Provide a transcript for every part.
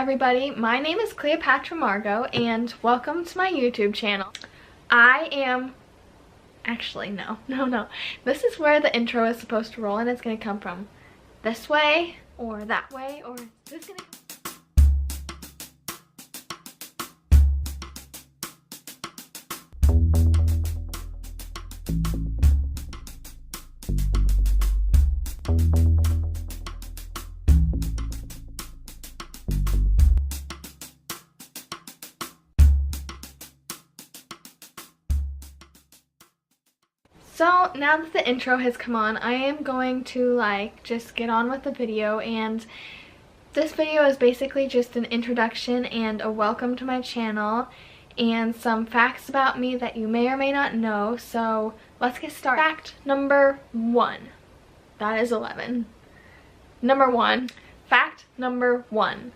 everybody, my name is Cleopatra Margot and welcome to my YouTube channel. Actually no. This is where the intro is supposed to roll, and it's going to come from this way or that way, or this is going to come. So now that the intro has come on, I am going to just get on with the video, and this video is basically just an introduction and a welcome to my channel and some facts about me that you may or may not know. So let's get started. Fact number 1. That is 11. Number 1. Fact number 1.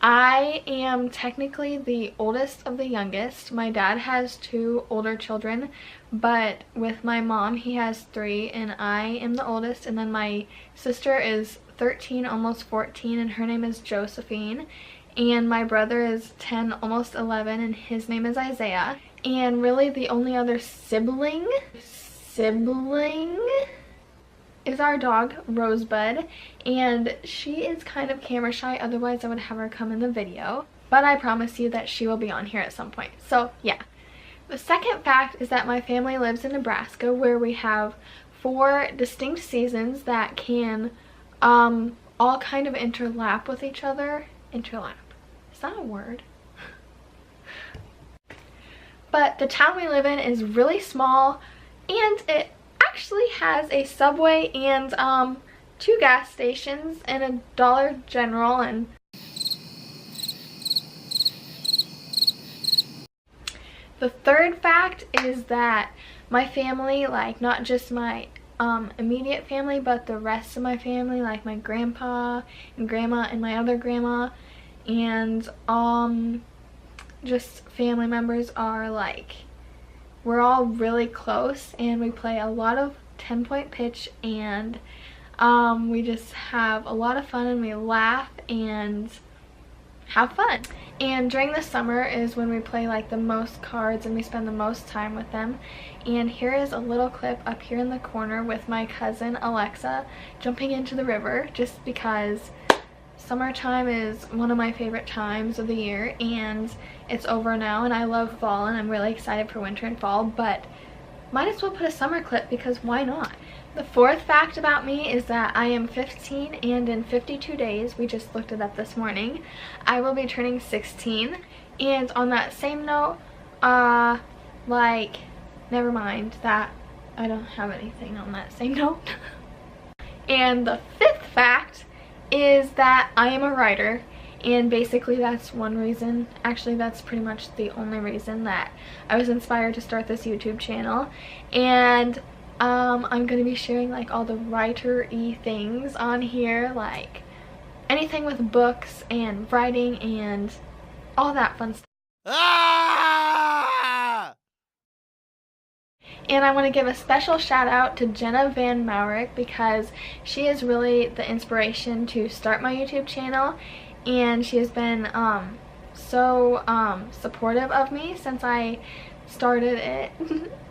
I am technically the oldest of the youngest. My dad has 2 older children, but with my mom he has 3, and I am the oldest, and then my sister is 13, almost 14, and her name is Josephine, and my brother is 10, almost 11, and his name is Isaiah. And really the only other sibling is our dog Rosebud, and she is kind of camera shy, otherwise I would have her come in the video, but I promise you that she will be on here at some point. So yeah. The second fact is that my family lives in Nebraska, where we have 4 distinct seasons that can all kind of interlap with each other. Interlap, is that a word? But the town we live in is really small, and it actually has a Subway and 2 gas stations and a Dollar General. And the third fact is that my family, not just my immediate family, but the rest of my family, like my grandpa and grandma and my other grandma, and just family members are we're all really close, and we play a lot of 10-point pitch, and we just have a lot of fun, and we laugh and have fun. And during the summer is when we play the most cards, and we spend the most time with them. And here is a little clip up here in the corner with my cousin Alexa jumping into the river, just because summertime is one of my favorite times of the year, and it's over now, and I love fall, and I'm really excited for winter and fall, but might as well put a summer clip because why not? The fourth fact about me is that I am 15, and in 52 days, we just looked it up this morning, I will be turning 16. And on that same note, never mind that I don't have anything on that same note. And the fifth fact is that I am a writer, and basically that's one reason, actually that's pretty much the only reason that I was inspired to start this YouTube channel. And I'm going to be sharing all the writer-y things on here, anything with books and writing and all that fun stuff. Ah! And I want to give a special shout out to Jenna Van Maurik, because she is really the inspiration to start my YouTube channel, and she has been so supportive of me since I started it.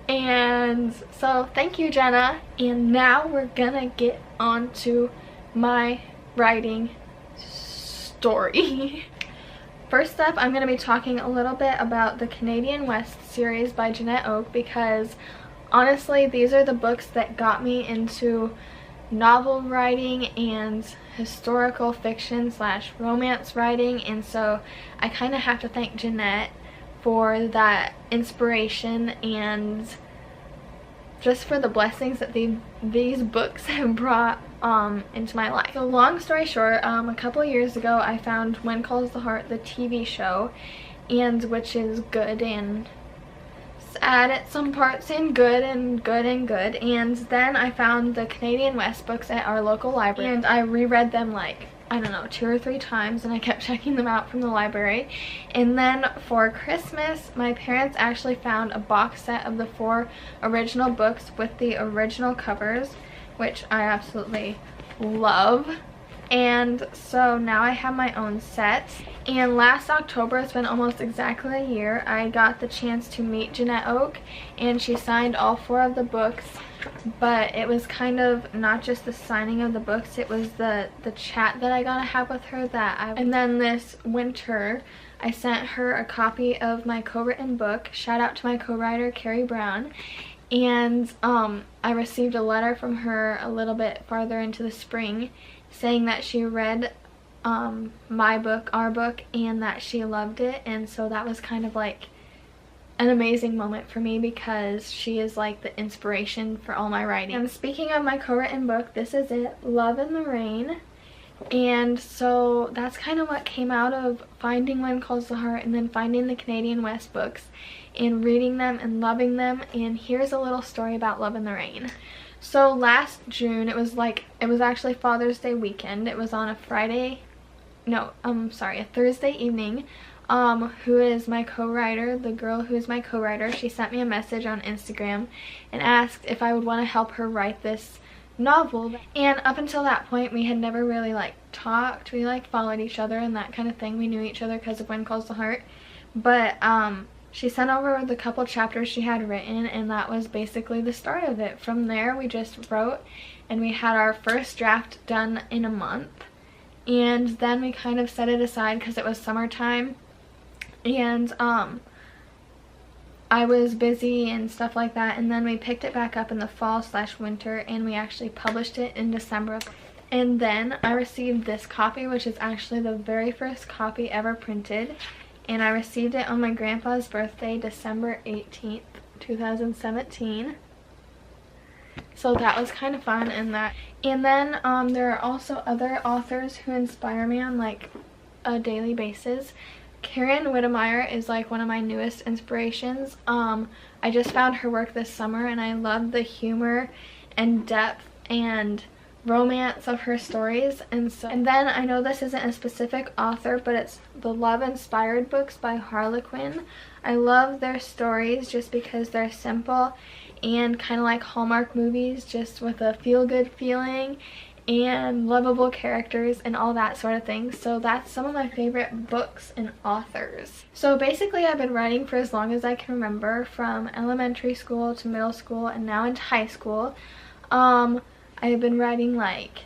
And so thank you, Jenna. And now we're gonna get on to my writing story. First up, I'm going to be talking a little bit about the Canadian West series by Jeanette Oak, because honestly these are the books that got me into novel writing and historical fiction / romance writing, and so I kind of have to thank Jeanette for that inspiration and just for the blessings that these books have brought into my life. So long story short, a couple of years ago I found When Calls the Heart, the TV show, and which is good and sad at some parts, and good and good and good. And then I found the Canadian West books at our local library, and I reread them I don't know, 2 or 3 times, and I kept checking them out from the library. And then for Christmas, my parents actually found a box set of the 4 original books with the original covers, which I absolutely love. And so now I have my own sets. And last October, it's been almost exactly a year, I got the chance to meet Jeanette Oak, and she signed all 4 of the books. But it was kind of not just the signing of the books, it was the chat that I got to have with her and then this winter I sent her a copy of my co-written book. Shout out to my co-writer Carrie Brown. And I received a letter from her a little bit farther into the spring saying that she read my book, our book, and that she loved it. And so that was kind of like an amazing moment for me because she is like the inspiration for all my writing. And speaking of my co-written book, this is it, Love in the Rain. And so that's kind of what came out of finding When Calls the Heart and then finding the Canadian West books and reading them and loving them. And here's a little story about Love in the Rain. So last June, it was actually Father's Day weekend. It was on a Thursday evening. Who is my co-writer, the girl who is my co-writer, she sent me a message on Instagram and asked if I would want to help her write this novel. And up until that point, we had never really like talked. We like followed each other and that kind of thing. We knew each other because of When Calls the Heart. But she sent over the couple chapters she had written, and that was basically the start of it. From there, we just wrote, and we had our first draft done in a month. And then we kind of set it aside because it was summertime. And I was busy and stuff like that, and then we picked it back up in the fall/winter, and we actually published it in December. And then I received this copy, which is actually the very first copy ever printed, and I received it on my grandpa's birthday, December 18th, 2017. So that was kind of fun. And then there are also other authors who inspire me on like a daily basis. Karen Whittemire is like one of my newest inspirations. I just found her work this summer, and I love the humor and depth and romance of her stories. And then I know this isn't a specific author, but it's the Love Inspired books by Harlequin. I love their stories just because they're simple and kind of like Hallmark movies, just with a feel-good feeling and lovable characters and all that sort of thing. So that's some of my favorite books and authors. So basically I've been writing for as long as I can remember, from elementary school to middle school and now into high school. I've been writing like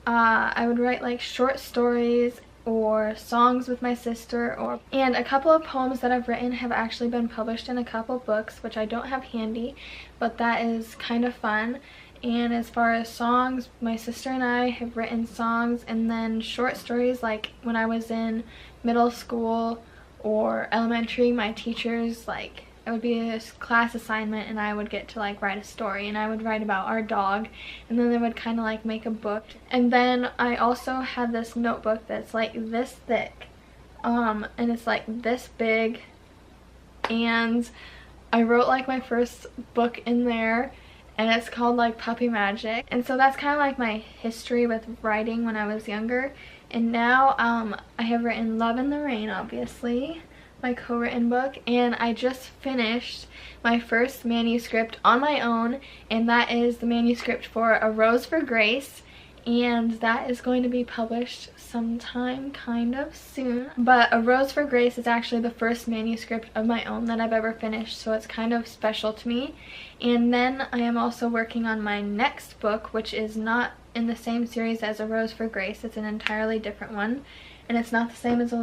I would write like short stories or songs with my sister, and a couple of poems that I've written have actually been published in a couple books, which I don't have handy, but that is kind of fun. And as far as songs, my sister and I have written songs, and then short stories, like when I was in middle school or elementary, my teachers, like, it would be a class assignment and I would get to like write a story, and I would write about our dog, and then they would kind of like make a book. And then I also had this notebook that's like this thick, and it's like this big, and I wrote like my first book in there, and it's called like Puppy Magic. And so that's kind of like my history with writing when I was younger. And now I have written Love in the Rain, obviously, my co-written book, and I just finished my first manuscript on my own, and that is the manuscript for A Rose for Grace, and that is going to be published sometime kind of soon. But A Rose for Grace is actually the first manuscript of my own that I've ever finished, so it's kind of special to me. And then I am also working on my next book, which is not in the same series as A Rose for Grace. It's an entirely different one, and it's not the same as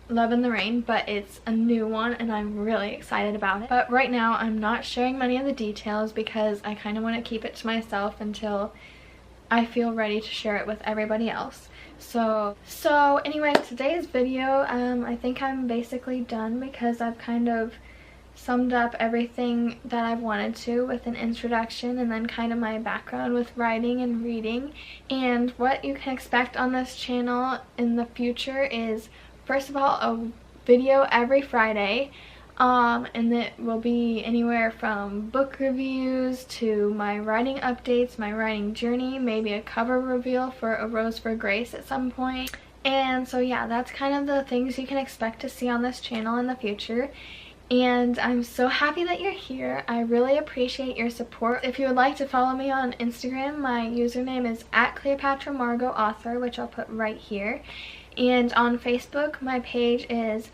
Love in the Rain, but it's a new one, and I'm really excited about it. But right now I'm not sharing many of the details because I kind of want to keep it to myself until I feel ready to share it with everybody else. So anyway, today's video, I think I'm basically done because I've kind of summed up everything that I've wanted to with an introduction and then kind of my background with writing and reading. And what you can expect on this channel in the future is, first of all, a video every Friday. And it will be anywhere from book reviews to my writing updates, my writing journey, maybe a cover reveal for A Rose for Grace at some point. And so yeah, that's kind of the things you can expect to see on this channel in the future. and I'm so happy that you're here. I really appreciate your support. If you would like to follow me on Instagram, my username is @Cleopatra Margot Author, which I'll put right here. And on Facebook, my page is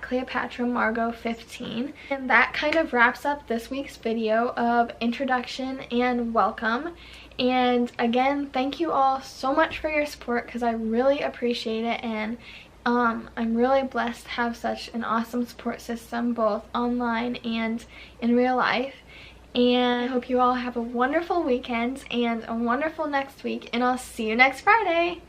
@Cleopatra Margot 15. And that kind of wraps up this week's video of introduction and welcome. And again, thank you all so much for your support because I really appreciate it, and I'm really blessed to have such an awesome support system both online and in real life. And I hope you all have a wonderful weekend and a wonderful next week, and I'll see you next Friday.